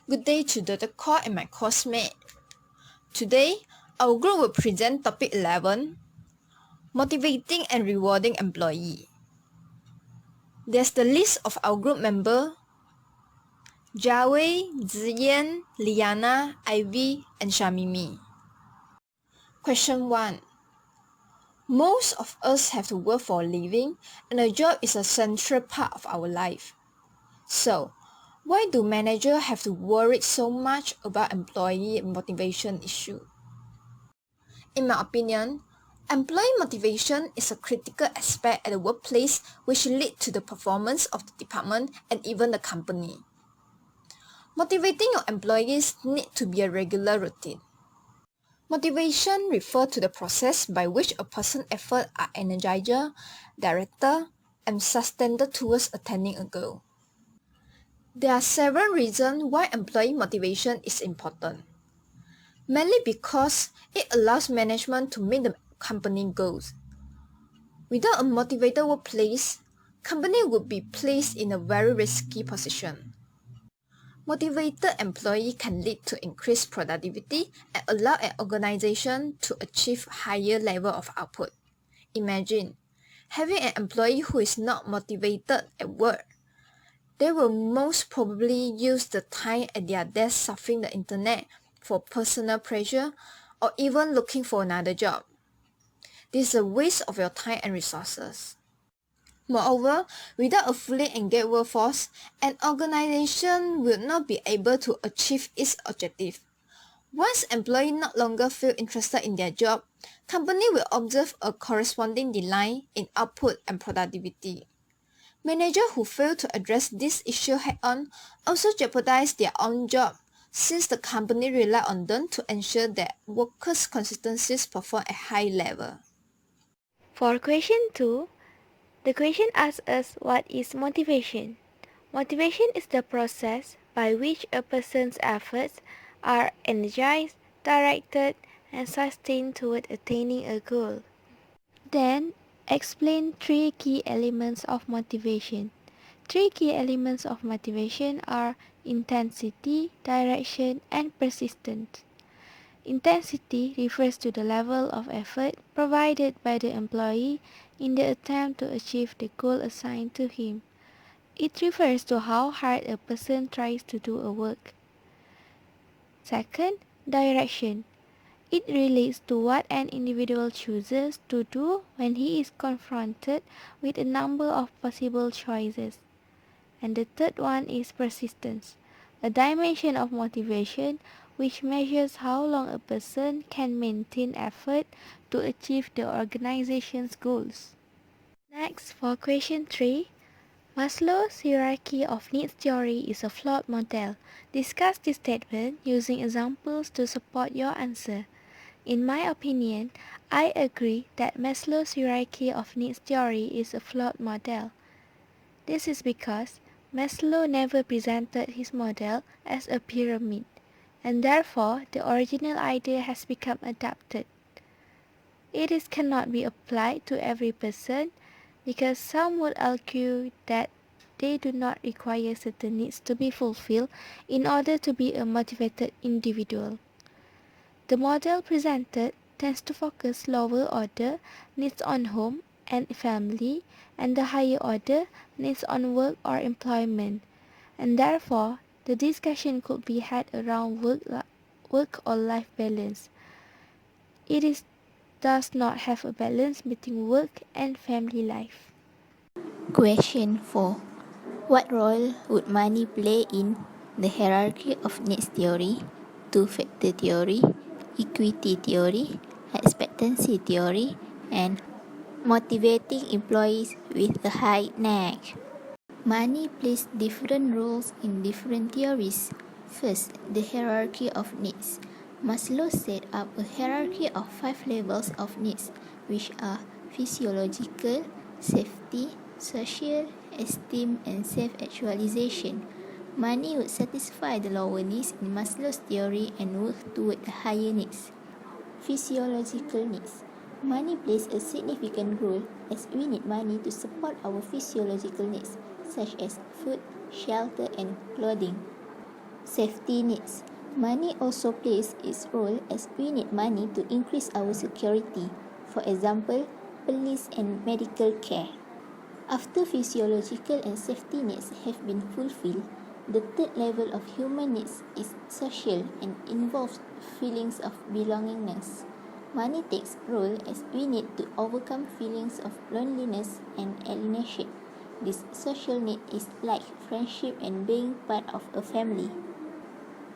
Good day to Dr. Core and my coursemate. Today, our group will present topic 11, Motivating and Rewarding Employee. There's the list of our group member, Jiawei, Ziyan, Liana, Ivy, and Shamimi. Question 1. Most of us have to work for a living, and a job is a central part of our life. So, why do managers have to worry so much about employee motivation issue? In my opinion, employee motivation is a critical aspect at the workplace which leads to the performance of the department and even the company. Motivating your employees needs to be a regular routine. Motivation refers to the process by which a person's efforts are energized, directed, and sustained towards attaining a goal. There are several reasons why employee motivation is important. Mainly because it allows management to meet the company goals. Without a motivated workplace, company would be placed in a very risky position. Motivated employee can lead to increased productivity and allow an organization to achieve higher level of output. Imagine having an employee who is not motivated at work. They will most probably use the time at their desk surfing the internet for personal pleasure or even looking for another job. This is a waste of your time and resources. Moreover, without a fully engaged workforce, an organization will not be able to achieve its objective. Once employees no longer feel interested in their job, company will observe a corresponding decline in output and productivity. Managers who fail to address this issue head-on also jeopardize their own job, since the company rely on them to ensure that workers' consistently perform at high level. For question 2, the question asks us what is motivation. Motivation is the process by which a person's efforts are energized, directed, and sustained toward attaining a goal. Then, explain 3 key elements of motivation. 3 key elements of motivation are intensity, direction, and persistence. Intensity refers to the level of effort provided by the employee in the attempt to achieve the goal assigned to him. It refers to how hard a person tries to do a work. Second, direction. It relates to what an individual chooses to do when he is confronted with a number of possible choices. And the third one is persistence, a dimension of motivation which measures how long a person can maintain effort to achieve the organization's goals. Next, for question 3, Maslow's hierarchy of needs theory is a flawed model. Discuss this statement using examples to support your answer. In my opinion, I agree that Maslow's hierarchy of needs theory is a flawed model. This is because Maslow never presented his model as a pyramid, and therefore the original idea has become adapted. It cannot be applied to every person because some would argue that they do not require certain needs to be fulfilled in order to be a motivated individual. The model presented tends to focus lower order needs on home and family, and the higher order needs on work or employment, and therefore the discussion could be had around work or life balance. It does not have a balance between work and family life. Question 4. What role would money play in the hierarchy of needs theory, two-factor theory, equity theory, expectancy theory, and motivating employees with a high NAC? Money plays different roles in different theories. First, the hierarchy of needs. Maslow set up a hierarchy of 5 levels of needs, which are physiological, safety, social, esteem, and self-actualization. Money would satisfy the lower needs in Maslow's theory and work toward the higher needs. Physiological needs. Money plays a significant role as we need money to support our physiological needs, such as food, shelter, and clothing. Safety needs. Money also plays its role as we need money to increase our security. For example, police and medical care. After physiological and safety needs have been fulfilled, the third level of human needs is social and involves feelings of belongingness. Money takes role as we need to overcome feelings of loneliness and alienation. This social need is like friendship and being part of a family.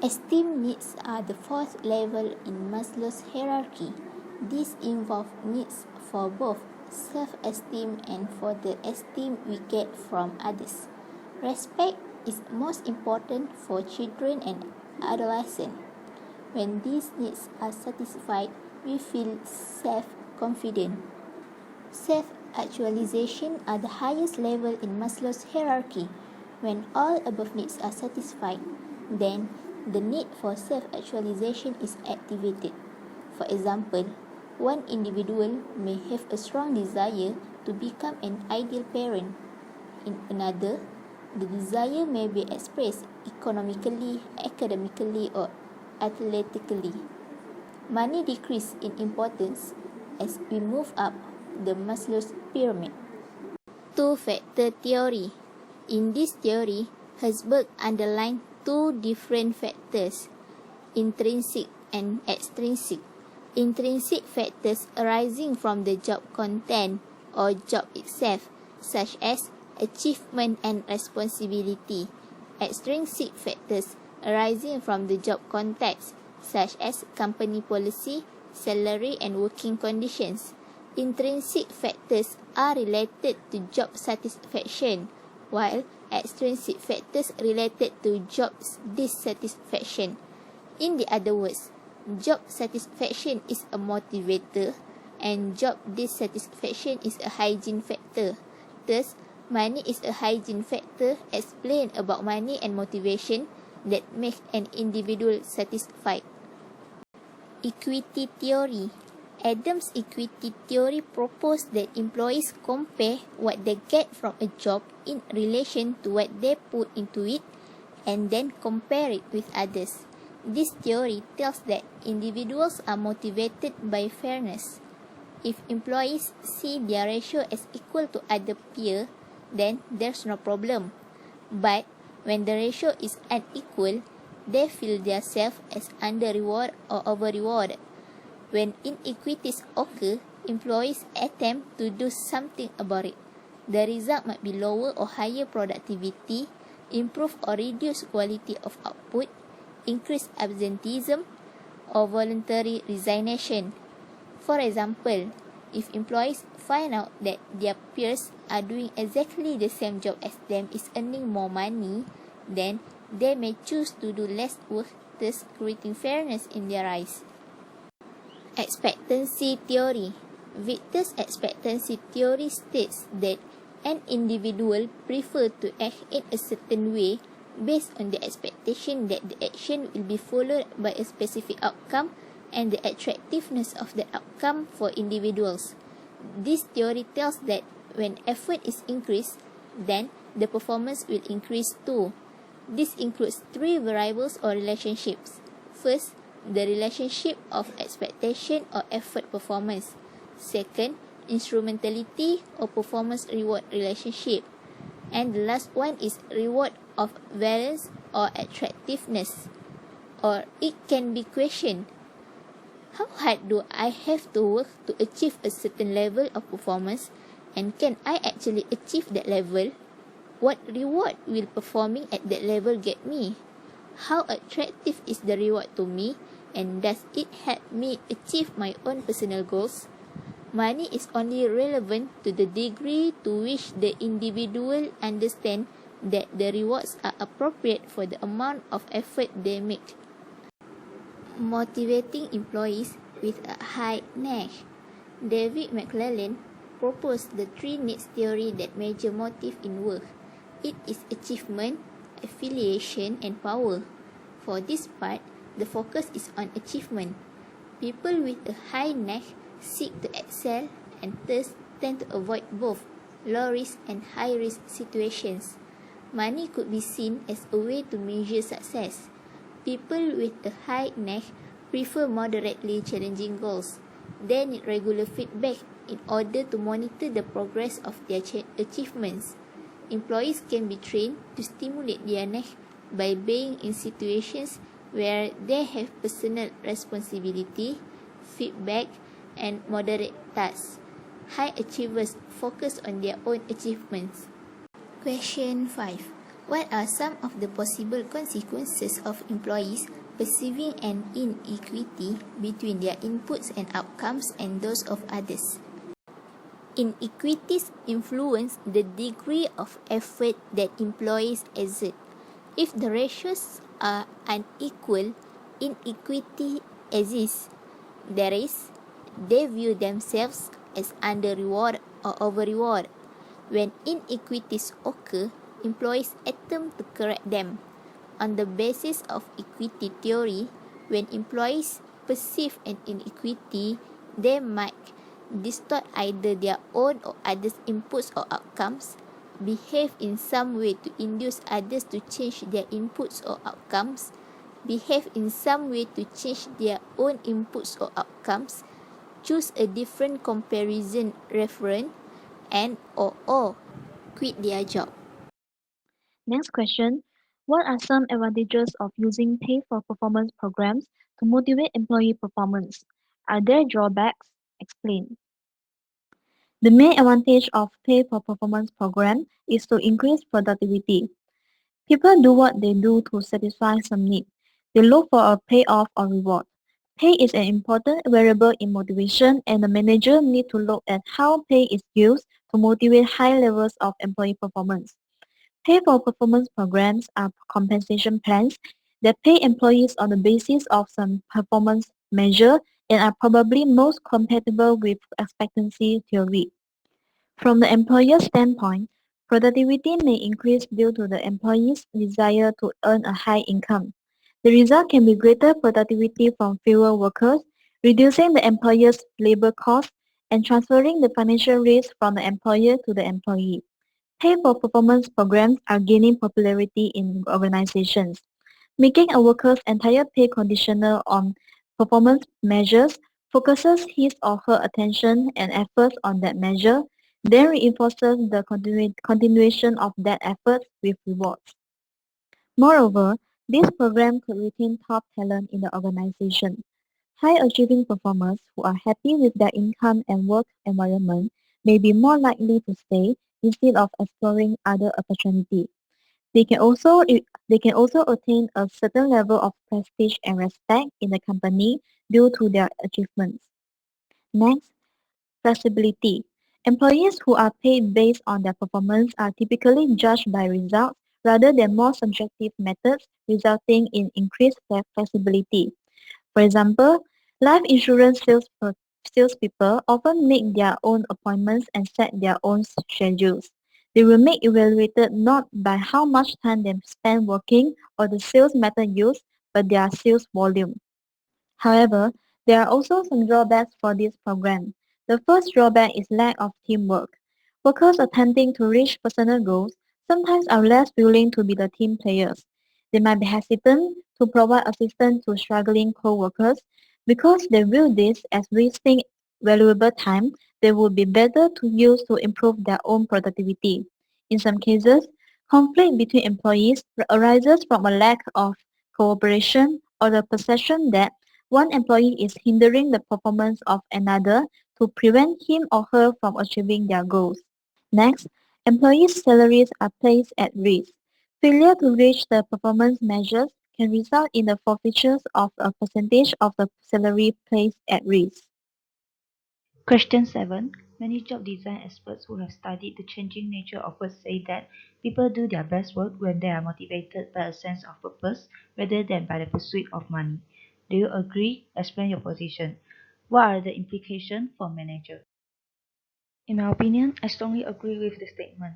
Esteem needs are the fourth level in Maslow's hierarchy. These involve needs for both self-esteem and for the esteem we get from others. Respect is most important for children and adolescents. When these needs are satisfied, we feel self-confident. Self-actualization are the highest level in Maslow's hierarchy. When all above needs are satisfied, then the need for self-actualization is activated. For example, one individual may have a strong desire to become an ideal parent. In another, the desire may be expressed economically, academically, or athletically. Money decreases in importance as we move up the Maslow's pyramid. Two-factor theory. In this theory, Herzberg underlined two different factors, intrinsic and extrinsic. Intrinsic factors arising from the job content or job itself, such as achievement and responsibility. Extrinsic factors arising from the job context, such as company policy, salary, and working conditions. Intrinsic factors are related to job satisfaction, while extrinsic factors related to job dissatisfaction. In the other words, job satisfaction is a motivator and job dissatisfaction is a hygiene factor. Thus, money is a hygiene factor explained about money and motivation that make an individual satisfied. Equity theory. Adams' equity theory proposed that employees compare what they get from a job in relation to what they put into it and then compare it with others. This theory tells that individuals are motivated by fairness. If employees see their ratio as equal to other peers, then there's no problem. But when the ratio is unequal, they feel themselves as under-rewarded or over-rewarded. When inequities occur, employees attempt to do something about it. The result might be lower or higher productivity, improved or reduced quality of output, increased absenteeism, or voluntary resignation. For example, if employees find out that their peers are doing exactly the same job as them is earning more money, then they may choose to do less work, thus creating fairness in their eyes. Expectancy theory. Victor's expectancy theory states that an individual prefers to act in a certain way based on the expectation that the action will be followed by a specific outcome and the attractiveness of that outcome for individuals. This theory tells that when effort is increased, then the performance will increase too. This includes three variables or relationships. First, the relationship of expectation or effort performance. Second, instrumentality or performance reward relationship. And the last one is reward of valence or attractiveness. Or it can be questioned, how hard do I have to work to achieve a certain level of performance, and can I actually achieve that level? What reward will performing at that level get me? How attractive is the reward to me, and does it help me achieve my own personal goals? Money is only relevant to the degree to which the individual understand that the rewards are appropriate for the amount of effort they make. Motivating employees with a high NASH. David McClelland proposed the three needs theory that measure motive in work. It is achievement, affiliation, and power. For this part, the focus is on achievement. People with a high NASH seek to excel and thus tend to avoid both low-risk and high-risk situations. Money could be seen as a way to measure success. People with a high NACH prefer moderately challenging goals. They need regular feedback in order to monitor the progress of their achievements. Employees can be trained to stimulate their NACH by being in situations where they have personal responsibility, feedback, and moderate tasks. High achievers focus on their own achievements. Question 5. What are some of the possible consequences of employees perceiving an inequity between their inputs and outcomes and those of others? Inequities influence the degree of effort that employees exert. If the ratios are unequal, inequity exists. That is, they view themselves as under reward or over reward. When inequities occur, employees attempt to correct them. On the basis of equity theory, when employees perceive an inequity, they might distort either their own or others' inputs or outcomes, behave in some way to induce others to change their inputs or outcomes, behave in some way to change their own inputs or outcomes, choose a different comparison reference, and or quit their job. Next question. What are some advantages of using pay for performance programs to motivate employee performance? Are there drawbacks? Explain. The main advantage of pay for performance program is to increase productivity. People do what they do to satisfy some need. They look for a payoff or reward. Pay is an important variable in motivation, and the manager need to look at how pay is used to motivate high levels of employee performance. Pay for performance programs are compensation plans that pay employees on the basis of some performance measure and are probably most compatible with expectancy theory. From the employer's standpoint, productivity may increase due to the employee's desire to earn a high income. The result can be greater productivity from fewer workers, reducing the employer's labor costs and transferring the financial risk from the employer to the employee. Pay for performance programs are gaining popularity in organizations. Making a worker's entire pay conditional on performance measures focuses his or her attention and efforts on that measure, then reinforces the continuation of that effort with rewards. Moreover, this program could retain top talent in the organization. High-achieving performers who are happy with their income and work environment may be more likely to stay instead of exploring other opportunities. They can also attain a certain level of prestige and respect in the company due to their achievements. Next, flexibility. Employees who are paid based on their performance are typically judged by results rather than more subjective methods, resulting in increased flexibility. For example, life insurance salespeople often make their own appointments and set their own schedules. They will make evaluated not by how much time they spend working or the sales method used, but their sales volume. However, there are also some drawbacks for this program. The first drawback is lack of teamwork. Workers attempting to reach personal goals sometimes are less willing to be the team players. They might be hesitant to provide assistance to struggling co-workers because they view this as wasting valuable time they would be better to use to improve their own productivity. In some cases, conflict between employees arises from a lack of cooperation or the perception that one employee is hindering the performance of another to prevent him or her from achieving their goals. Next, employees' salaries are placed at risk. Failure to reach the performance measures can result in the forfeitures of a percentage of the salary placed at risk. Question 7. Many job design experts who have studied the changing nature of work say that people do their best work when they are motivated by a sense of purpose rather than by the pursuit of money. Do you agree? Explain your position. What are the implications for manager? In my opinion, I strongly agree with the statement.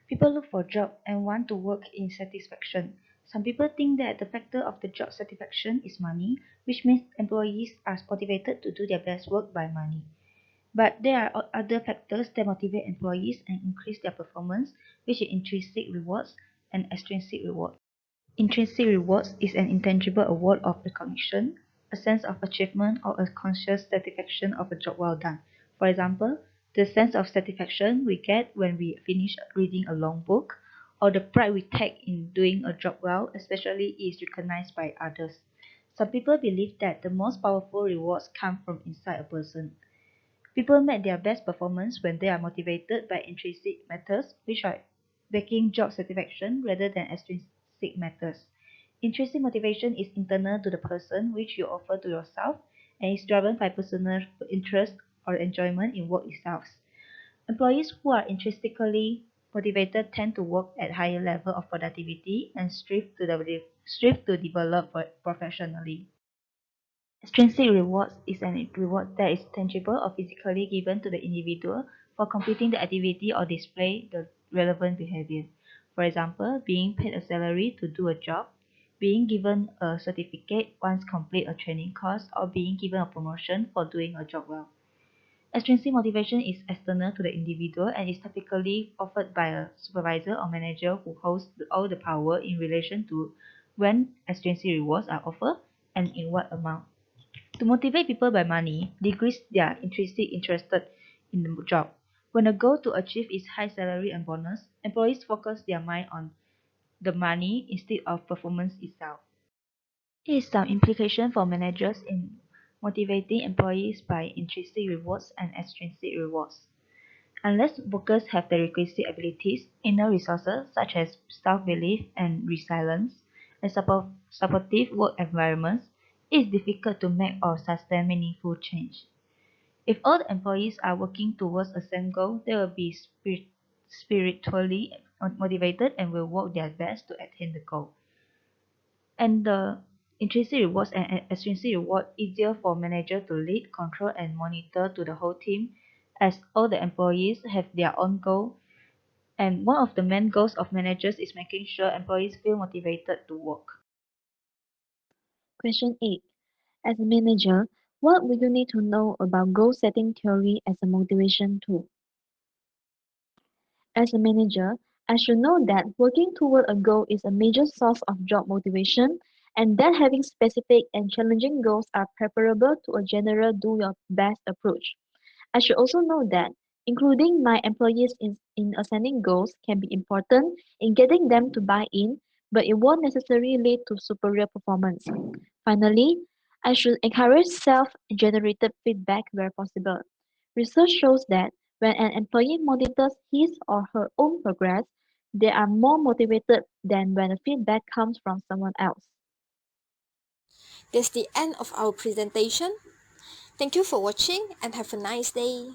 People look for a job and want to work in satisfaction. Some people think that the factor of the job satisfaction is money, which means employees are motivated to do their best work by money. But there are other factors that motivate employees and increase their performance, which is intrinsic rewards and extrinsic rewards. Intrinsic rewards is an intangible award of recognition, a sense of achievement, or a conscious satisfaction of a job well done. For example, the sense of satisfaction we get when we finish reading a long book, or the pride we take in doing a job well, especially is recognized by others. Some people believe that the most powerful rewards come from inside a person. People make their best performance when they are motivated by intrinsic matters, which are backing job satisfaction rather than extrinsic matters. Intrinsic motivation is internal to the person, which you offer to yourself, and is driven by personal interest or enjoyment in work itself. Employees who are intrinsically motivated tend to work at higher level of productivity and strive to develop professionally. Extrinsic rewards is an reward that is tangible or physically given to the individual for completing the activity or display the relevant behavior. For example, being paid a salary to do a job, being given a certificate once complete a training course, or being given a promotion for doing a job well. Extrinsic motivation is external to the individual and is typically offered by a supervisor or manager who holds all the power in relation to when extrinsic rewards are offered and in what amount. To motivate people by money, decrease their intrinsic interest in the job. When a goal to achieve is high salary and bonus, employees focus their mind on the money instead of performance itself. Here is some implication for managers in motivating employees by intrinsic rewards and extrinsic rewards. Unless workers have the requisite abilities, inner resources such as self-belief and resilience, and supportive work environments, it is difficult to make or sustain meaningful change. If all the employees are working towards a same goal, they will be spiritually motivated and will work their best to attain the goal. And the intrinsic rewards and extrinsic reward easier for manager to lead, control, and monitor to the whole team, as all the employees have their own goal. And one of the main goals of managers is making sure employees feel motivated to work. Question 8. As a manager, what would you need to know about goal setting theory as a motivation tool? As a manager, I should know that working toward a goal is a major source of job motivation and that having specific and challenging goals are preferable to a general do your best approach. I should also know that including my employees in assigning goals can be important in getting them to buy in, but it won't necessarily lead to superior performance. Finally, I should encourage self-generated feedback where possible. Research shows that when an employee monitors his or her own progress, they are more motivated than when the feedback comes from someone else. That's the end of our presentation. Thank you for watching and have a nice day.